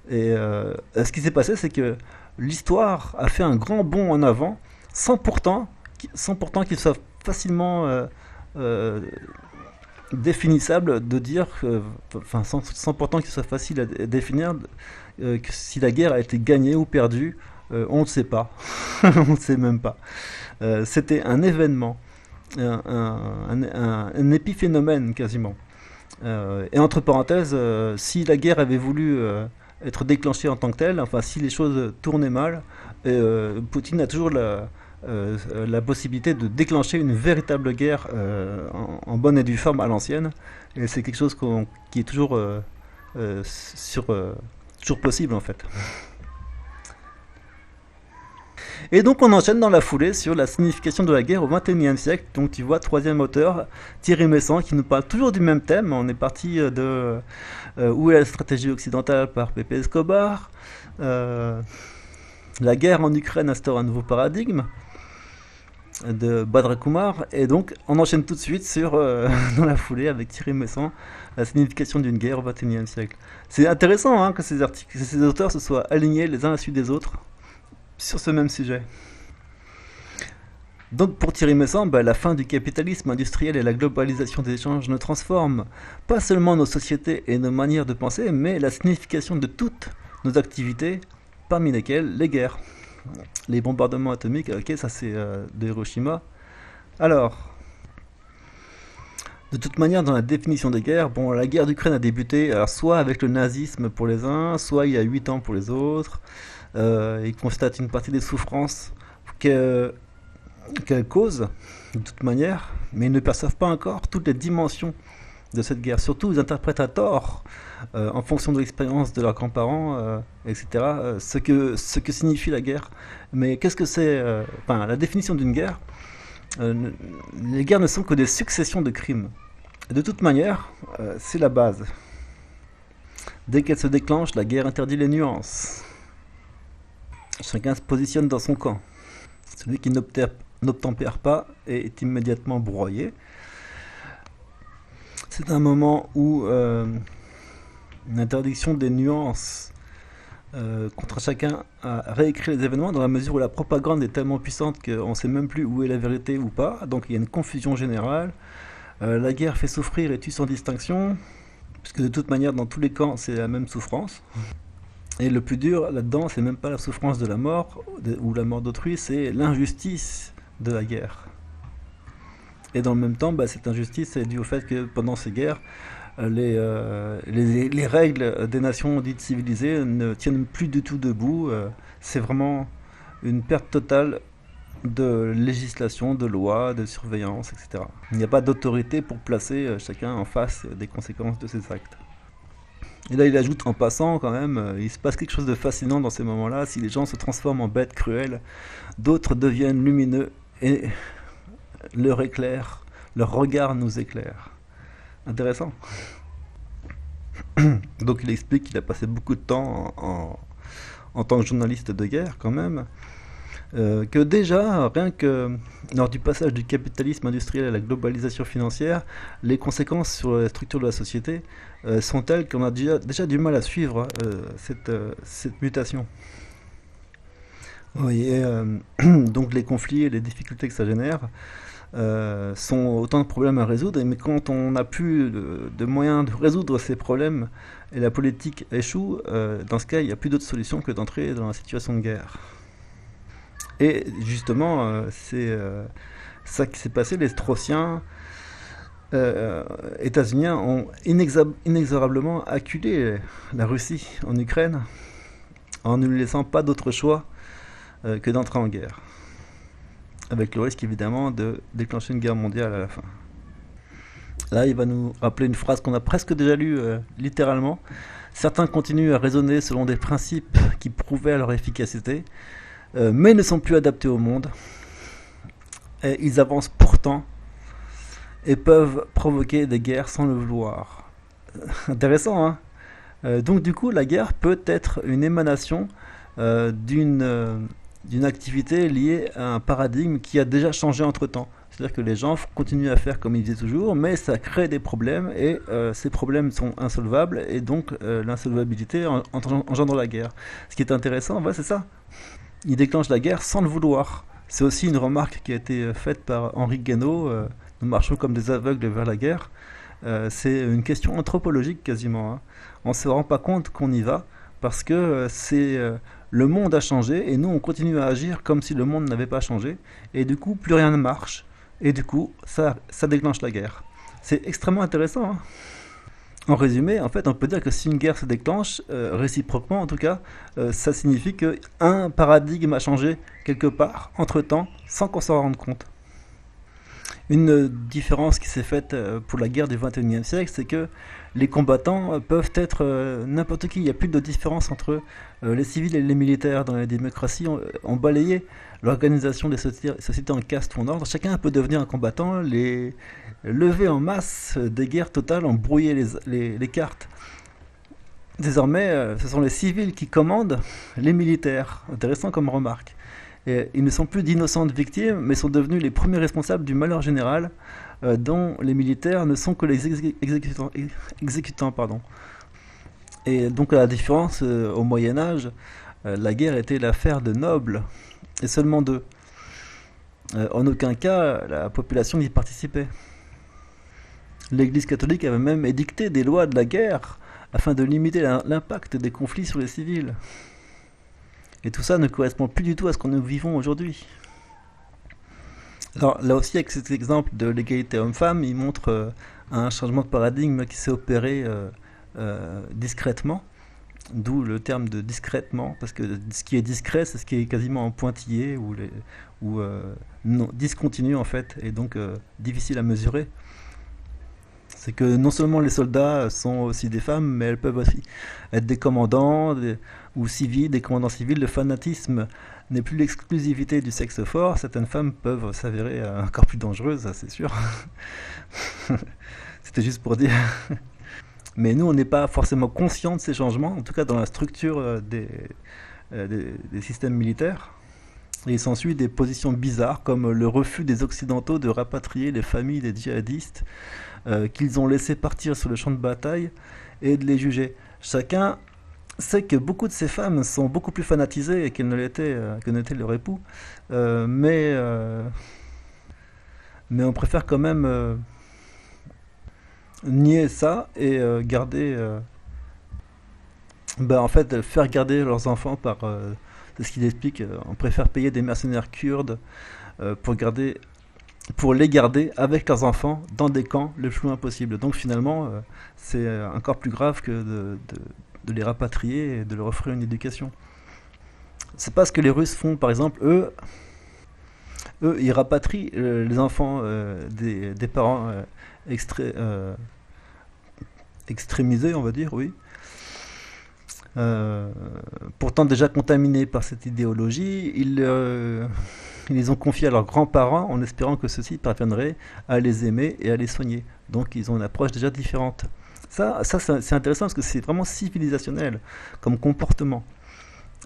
Et ce qui s'est passé, c'est que l'histoire a fait un grand bond en avant, sans pourtant qu'il soit facilement définissable de dire, sans pourtant qu'il soit facile à définir que si la guerre a été gagnée ou perdue, on ne sait pas, on ne sait même pas. C'était un événement, un épiphénomène quasiment. Et entre parenthèses, si la guerre avait voulu être déclenchée en tant que telle, enfin si les choses tournaient mal, Poutine a toujours la possibilité de déclencher une véritable guerre en bonne et due forme à l'ancienne, et c'est quelque chose qui est toujours toujours possible en fait. Et donc on enchaîne dans la foulée sur la signification de la guerre au XXIe siècle. Donc tu vois, troisième auteur, Thierry Messant, qui nous parle toujours du même thème. On est parti de Où est la stratégie occidentale par Pepe Escobar. La guerre en Ukraine instaure un nouveau paradigme de Badra Kumar, et donc on enchaîne tout de suite sur, dans la foulée avec Thierry Meussan, la signification d'une guerre au XXIe siècle. C'est intéressant que que ces auteurs se soient alignés les uns à la suite des autres sur ce même sujet. Donc pour Thierry Meussan, la fin du capitalisme industriel et la globalisation des échanges ne transforment pas seulement nos sociétés et nos manières de penser, mais la signification de toutes nos activités, parmi lesquelles les guerres. Les bombardements atomiques, ok, ça c'est de Hiroshima. Alors, de toute manière, dans la définition des guerres, la guerre d'Ukraine a débuté soit avec le nazisme pour les uns, soit il y a 8 ans pour les autres. Ils constatent une partie des souffrances qu'elle cause, de toute manière, mais ils ne perçoivent pas encore toutes les dimensions de cette guerre. Surtout, ils interprètent à tort, en fonction de l'expérience de leurs grands-parents, etc., ce que signifie la guerre. Mais qu'est-ce que c'est la définition d'une guerre, les guerres ne sont que des successions de crimes. De toute manière, c'est la base. Dès qu'elle se déclenche, la guerre interdit les nuances. Chacun se positionne dans son camp. Celui qui n'obtempère pas est immédiatement broyé. C'est un moment où une interdiction des nuances contre chacun à réécrire les événements, dans la mesure où la propagande est tellement puissante qu'on ne sait même plus où est la vérité ou pas. Donc il y a une confusion générale. La guerre fait souffrir et tue sans distinction, puisque de toute manière dans tous les camps c'est la même souffrance. Et le plus dur là-dedans, c'est même pas la souffrance de la mort ou la mort d'autrui, c'est l'injustice de la guerre. Et dans le même temps, cette injustice est due au fait que pendant ces guerres, les règles des nations dites civilisées ne tiennent plus du tout debout. C'est vraiment une perte totale de législation, de loi, de surveillance, etc. Il n'y a pas d'autorité pour placer chacun en face des conséquences de ses actes. Et là, il ajoute en passant quand même, il se passe quelque chose de fascinant dans ces moments-là. Si les gens se transforment en bêtes cruelles, d'autres deviennent lumineux et leur regard nous éclaire. Intéressant. Donc il explique qu'il a passé beaucoup de temps en tant que journaliste de guerre quand même, que déjà, rien que lors du passage du capitalisme industriel à la globalisation financière, les conséquences sur la structure de la société sont telles qu'on a déjà du mal à suivre cette mutation. Oui, et, donc les conflits et les difficultés que ça génère sont autant de problèmes à résoudre, mais quand on n'a plus de moyens de résoudre ces problèmes et la politique échoue, dans ce cas il n'y a plus d'autre solution que d'entrer dans la situation de guerre. Et justement, c'est ça qui s'est passé. Les Straussiens états-uniens ont inexorablement acculé la Russie en Ukraine en ne lui laissant pas d'autre choix que d'entrer en guerre, avec le risque évidemment de déclencher une guerre mondiale à la fin. Là, il va nous rappeler une phrase qu'on a presque déjà lue littéralement. Certains continuent à raisonner selon des principes qui prouvaient leur efficacité, mais ne sont plus adaptés au monde. Et ils avancent pourtant et peuvent provoquer des guerres sans le vouloir. Intéressant, hein? Donc du coup, la guerre peut être une émanation d'une activité liée à un paradigme qui a déjà changé entre-temps. C'est-à-dire que les gens continuent à faire comme ils faisaient toujours, mais ça crée des problèmes, et ces problèmes sont insolvables, et donc l'insolvabilité engendre la guerre. Ce qui est intéressant, c'est ça. Il déclenche la guerre sans le vouloir. C'est aussi une remarque qui a été faite par Henri Guénaud, nous marchons comme des aveugles vers la guerre. C'est une question anthropologique quasiment, hein. On ne se rend pas compte qu'on y va, parce que le monde a changé, et nous on continue à agir comme si le monde n'avait pas changé, et du coup plus rien ne marche, et du coup ça déclenche la guerre. C'est extrêmement intéressant, hein. En résumé, en fait, on peut dire que si une guerre se déclenche, réciproquement en tout cas, ça signifie qu'un paradigme a changé quelque part, entre-temps, sans qu'on s'en rende compte. Une différence qui s'est faite pour la guerre du XXIe siècle, c'est que les combattants peuvent être n'importe qui. Il n'y a plus de différence entre les civils et les militaires. Dans les démocraties, on balayait l'organisation des sociétés en caste ou en ordre. Chacun peut devenir un combattant. Les levées en masse des guerres totales ont brouillé les cartes. Désormais, ce sont les civils qui commandent les militaires. Intéressant comme remarque. Et ils ne sont plus d'innocentes victimes, mais sont devenus les premiers responsables du malheur général, dont les militaires ne sont que les exécutants. Pardon. Et donc, à la différence, au Moyen Âge, la guerre était l'affaire de nobles, et seulement d'eux. En aucun cas, la population n'y participait. L'Église catholique avait même édicté des lois de la guerre afin de limiter l'impact des conflits sur les civils. Et tout ça ne correspond plus du tout à ce que nous vivons aujourd'hui. Alors là aussi, avec cet exemple de l'égalité homme-femme, il montre un changement de paradigme qui s'est opéré discrètement, d'où le terme de discrètement, parce que ce qui est discret, c'est ce qui est quasiment en pointillé ou non, discontinu en fait, et donc difficile à mesurer. C'est que non seulement les soldats sont aussi des femmes, mais elles peuvent aussi être des commandants ou civils, des commandants civils. Le fanatisme n'est plus l'exclusivité du sexe fort. Certaines femmes peuvent s'avérer encore plus dangereuses, ça, c'est sûr. C'était juste pour dire. Mais nous, on n'est pas forcément conscient de ces changements, en tout cas dans la structure des systèmes militaires. Et il s'ensuit des positions bizarres, comme le refus des Occidentaux de rapatrier les familles des djihadistes qu'ils ont laissé partir sur le champ de bataille et de les juger. Chacun sait que beaucoup de ces femmes sont beaucoup plus fanatisées qu'elles ne l'étaient, que n'était leur époux, euh, mais, euh, mais on préfère quand même nier ça et garder, en fait, faire garder leurs enfants par, c'est ce qu'il explique, on préfère payer des mercenaires kurdes pour garder pour les garder avec leurs enfants dans des camps le plus loin possible. Donc finalement, c'est encore plus grave que de les rapatrier et de leur offrir une éducation. C'est pas ce que les Russes font, par exemple. Eux ils rapatrient les enfants des parents extré- euh, extrémisés, on va dire, oui. Euh, Pourtant déjà contaminés par cette idéologie, ils les ont confiés à leurs grands-parents en espérant que ceux-ci parviendraient à les aimer et à les soigner. Donc ils ont une approche déjà différente. Ça c'est intéressant parce que c'est vraiment civilisationnel comme comportement.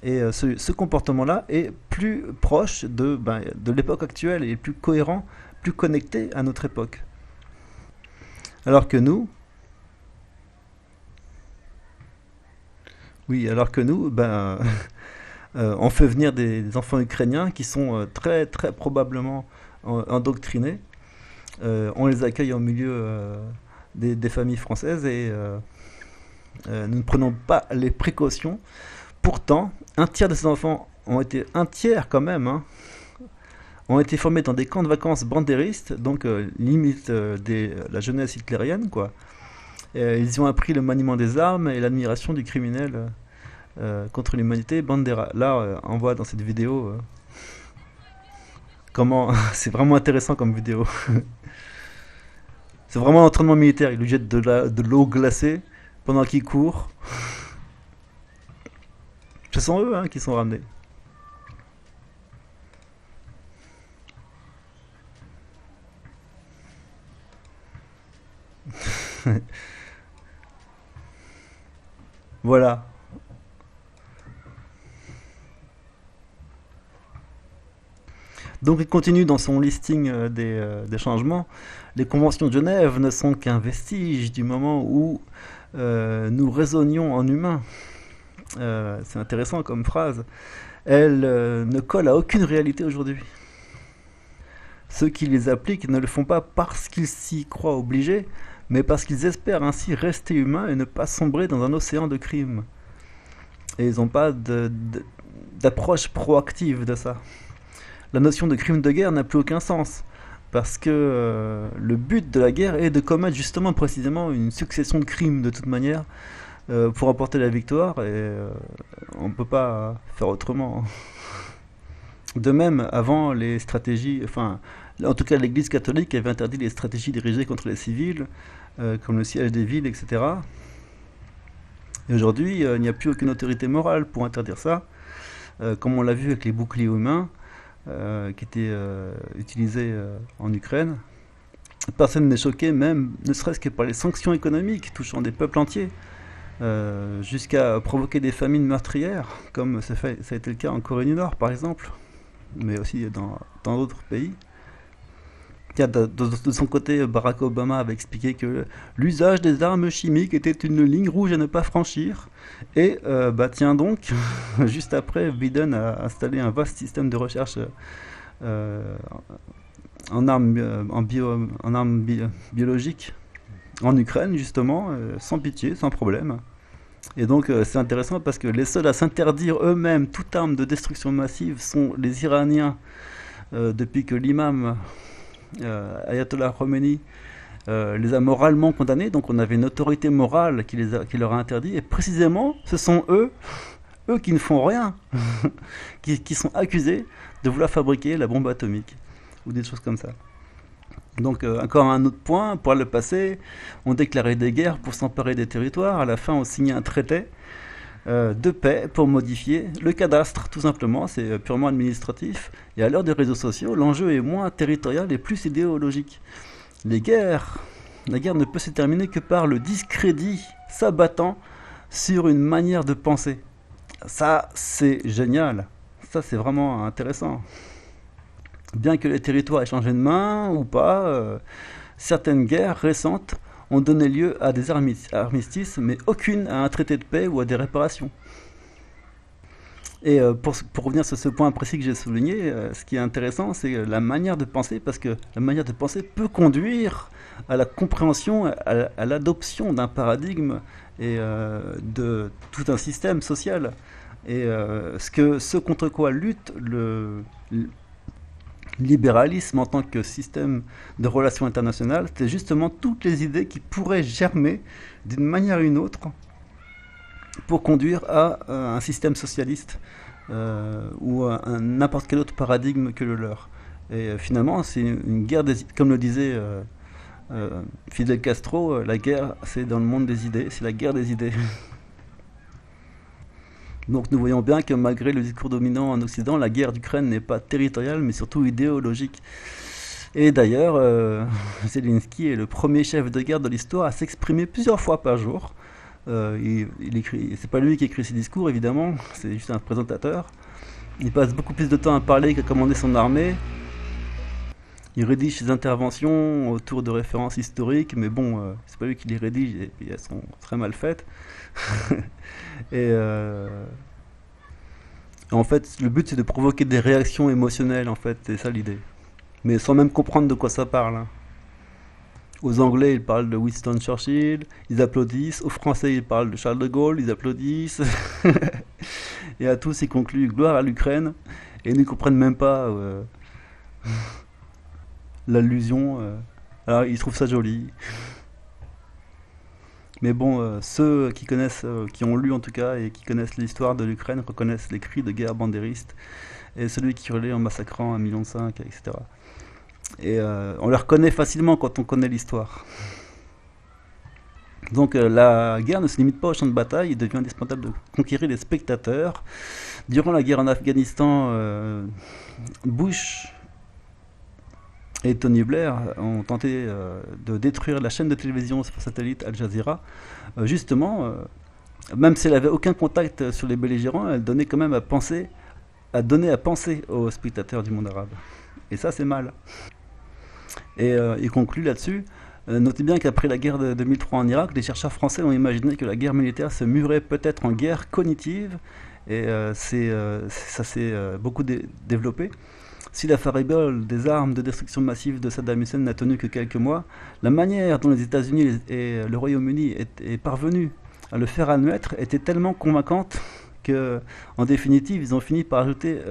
Et ce comportement-là est plus proche de l'époque actuelle et plus cohérent, plus connecté à notre époque. Alors que nous, oui, alors que nous, on fait venir des enfants ukrainiens qui sont très très probablement endoctrinés. On les accueille au milieu des familles françaises et nous ne prenons pas les précautions. Pourtant, un tiers de ces enfants ont été, un tiers quand même, hein, ont été formés dans des camps de vacances bandéristes, donc limite la jeunesse hitlérienne, quoi. Ils y ont appris le maniement des armes et l'admiration du criminel contre l'humanité, Bandera. Là, on voit dans cette vidéo comment c'est vraiment intéressant comme vidéo. C'est vraiment un entraînement militaire. Il lui jette de l'eau glacée pendant qu'il court. Ce sont eux qui sont ramenés. Voilà. Donc il continue dans son listing des changements. Les conventions de Genève ne sont qu'un vestige du moment où nous raisonnions en humain. C'est intéressant comme phrase. Elles ne collent à aucune réalité aujourd'hui. Ceux qui les appliquent ne le font pas parce qu'ils s'y croient obligés, mais parce qu'ils espèrent ainsi rester humains et ne pas sombrer dans un océan de crimes. Et ils n'ont pas d'approche proactive de ça. La notion de crime de guerre n'a plus aucun sens. Parce que le but de la guerre est de commettre justement précisément une succession de crimes de toute manière pour emporter la victoire et on ne peut pas faire autrement. De même, avant les stratégies, enfin, en tout cas l'Église catholique avait interdit les stratégies dirigées contre les civils, comme le siège des villes, etc. Et aujourd'hui, il n'y a plus aucune autorité morale pour interdire ça, comme on l'a vu avec les boucliers humains qui étaient utilisés en Ukraine. Personne n'est choqué, même ne serait-ce que par les sanctions économiques touchant des peuples entiers. jusqu'à provoquer des famines meurtrières, comme ça a été le cas en Corée du Nord par exemple, mais aussi dans d'autres pays. Tiens, de son côté, Barack Obama avait expliqué que l'usage des armes chimiques était une ligne rouge à ne pas franchir. Et bah tiens donc, juste après, Biden a installé un vaste système de recherche euh, en armes biologiques en Ukraine, justement, sans pitié, sans problème. Et donc c'est intéressant parce que les seuls à s'interdire eux-mêmes toute arme de destruction massive sont les Iraniens, depuis que l'imam Ayatollah Khomeini les a moralement condamnés. Donc on avait une autorité morale qui leur a interdit. Et précisément, ce sont eux qui ne font rien, qui sont accusés de vouloir fabriquer la bombe atomique ou des choses comme ça. Donc encore un autre point, pour le passé, on déclarait des guerres pour s'emparer des territoires. À la fin, on signait un traité de paix pour modifier le cadastre, tout simplement. C'est purement administratif. Et à l'heure des réseaux sociaux, l'enjeu est moins territorial et plus idéologique. La guerre ne peut se terminer que par le discrédit s'abattant sur une manière de penser. Ça, c'est génial. Ça, c'est vraiment intéressant. Bien que les territoires aient changé de main ou pas, certaines guerres récentes ont donné lieu à des armistices, mais aucune à un traité de paix ou à des réparations. Et pour revenir sur ce point précis que j'ai souligné, ce qui est intéressant, c'est la manière de penser, parce que la manière de penser peut conduire à la compréhension, à l'adoption d'un paradigme et de tout un système social. Et ce contre quoi lutte le libéralisme en tant que système de relations internationales, c'est justement toutes les idées qui pourraient germer d'une manière ou une autre pour conduire à un système socialiste ou à n'importe quel autre paradigme que le leur. Et finalement, c'est une guerre des, comme le disait Fidel Castro, la guerre, c'est dans le monde des idées, c'est la guerre des idées. Donc nous voyons bien que malgré le discours dominant en Occident, la guerre d'Ukraine n'est pas territoriale, mais surtout idéologique. Et d'ailleurs, Zelensky est le premier chef de guerre de l'histoire à s'exprimer plusieurs fois par jour. C'est pas lui qui écrit ses discours, évidemment, c'est juste un présentateur. Il passe beaucoup plus de temps à parler qu'à commander son armée. Il rédige ses interventions autour de références historiques, mais bon, c'est pas lui qui les rédige, et puis elles sont très mal faites. et en fait, le but c'est de provoquer des réactions émotionnelles, en fait, c'est ça l'idée. Mais sans même comprendre de quoi ça parle, hein. Aux Anglais, ils parlent de Winston Churchill, ils applaudissent. Aux Français, ils parlent de Charles de Gaulle, ils applaudissent. Et à tous, ils concluent gloire à l'Ukraine. Et ils ne comprennent même pas l'allusion. Alors, ils trouvent ça joli. Mais bon, ceux qui connaissent, qui ont lu en tout cas, et qui connaissent l'histoire de l'Ukraine, reconnaissent les cris de guerre bandéristes. Et celui qui hurlait en massacrant 1,5 million, etc. Et on les reconnaît facilement quand on connaît l'histoire. Donc la guerre ne se limite pas au champ de bataille, il devient indispensable de conquérir les spectateurs. Durant la guerre en Afghanistan, Bush et Tony Blair ont tenté de détruire la chaîne de télévision sur satellite Al Jazeera. Justement, même si elle n'avait aucun contact sur les belligérants, elle donnait quand même donner à penser aux spectateurs du monde arabe. Et ça, c'est mal. Et il conclut là-dessus. Notez bien qu'après la guerre de 2003 en Irak, les chercheurs français ont imaginé que la guerre militaire se murait peut-être en guerre cognitive, et ça s'est beaucoup développé. Si la faribole des armes de destruction massive de Saddam Hussein n'a tenu que quelques mois, la manière dont les États-Unis et le Royaume-Uni est parvenus à le faire admettre était tellement convaincante que, en définitive, ils ont fini par ajouter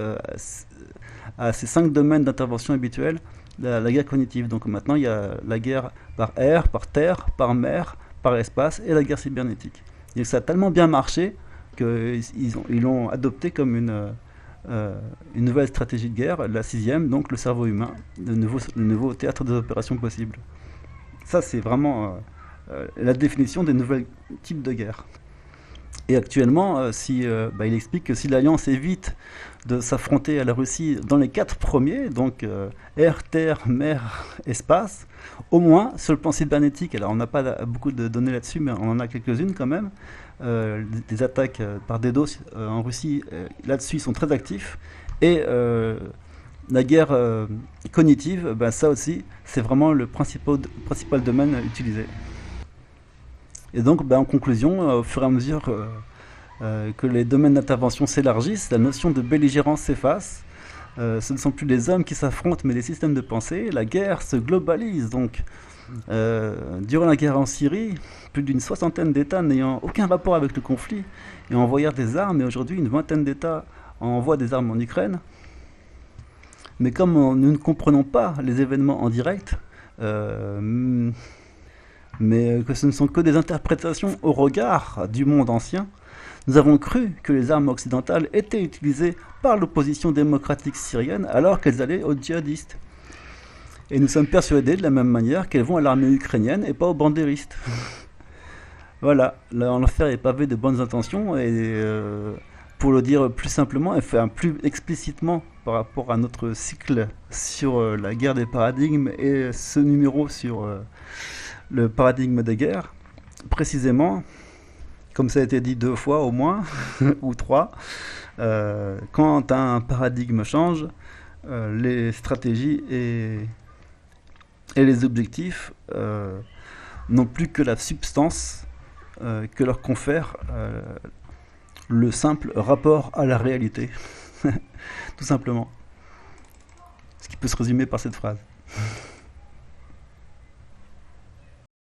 à ces 5 domaines d'intervention habituels la guerre cognitive. Donc maintenant, il y a la guerre par air, par terre, par mer, par espace et la guerre cybernétique. Et ça a tellement bien marché qu'ils l'ont adopté comme une nouvelle stratégie de guerre, la 6e, donc le cerveau humain, le nouveau théâtre des opérations possibles. Ça, c'est vraiment la définition des nouveaux types de guerre. Et actuellement, il explique que si l'Alliance évite de s'affronter à la Russie dans les 4 premiers, donc air, terre, mer, espace, au moins sur le plan cybernétique, alors on n'a pas beaucoup de données là-dessus, mais on en a quelques-unes quand même, des attaques par DDoS en Russie, là-dessus ils sont très actifs, et la guerre cognitive, ça aussi, c'est vraiment le principal domaine utilisé. Et donc, en conclusion, au fur et à mesure que les domaines d'intervention s'élargissent, la notion de belligérance s'efface. Ce ne sont plus les hommes qui s'affrontent, mais les systèmes de pensée. La guerre se globalise. Donc, durant la guerre en Syrie, plus d'une soixantaine d'États n'ayant aucun rapport avec le conflit et envoyèrent des armes. Et aujourd'hui, une vingtaine d'États envoient des armes en Ukraine. Mais comme nous ne comprenons pas les événements en direct, mais que ce ne sont que des interprétations au regard du monde ancien, nous avons cru que les armes occidentales étaient utilisées par l'opposition démocratique syrienne alors qu'elles allaient aux djihadistes. Et nous sommes persuadés de la même manière qu'elles vont à l'armée ukrainienne et pas aux bandéristes. Voilà, l'enfer est pavé de bonnes intentions et pour le dire plus simplement et faire plus explicitement par rapport à notre cycle sur la guerre des paradigmes et ce numéro sur le paradigme des guerres, précisément, comme ça a été dit 2 fois au moins, ou 3, quand un paradigme change, les stratégies et les objectifs n'ont plus que la substance que leur confère le simple rapport à la réalité. Tout simplement. Ce qui peut se résumer par cette phrase.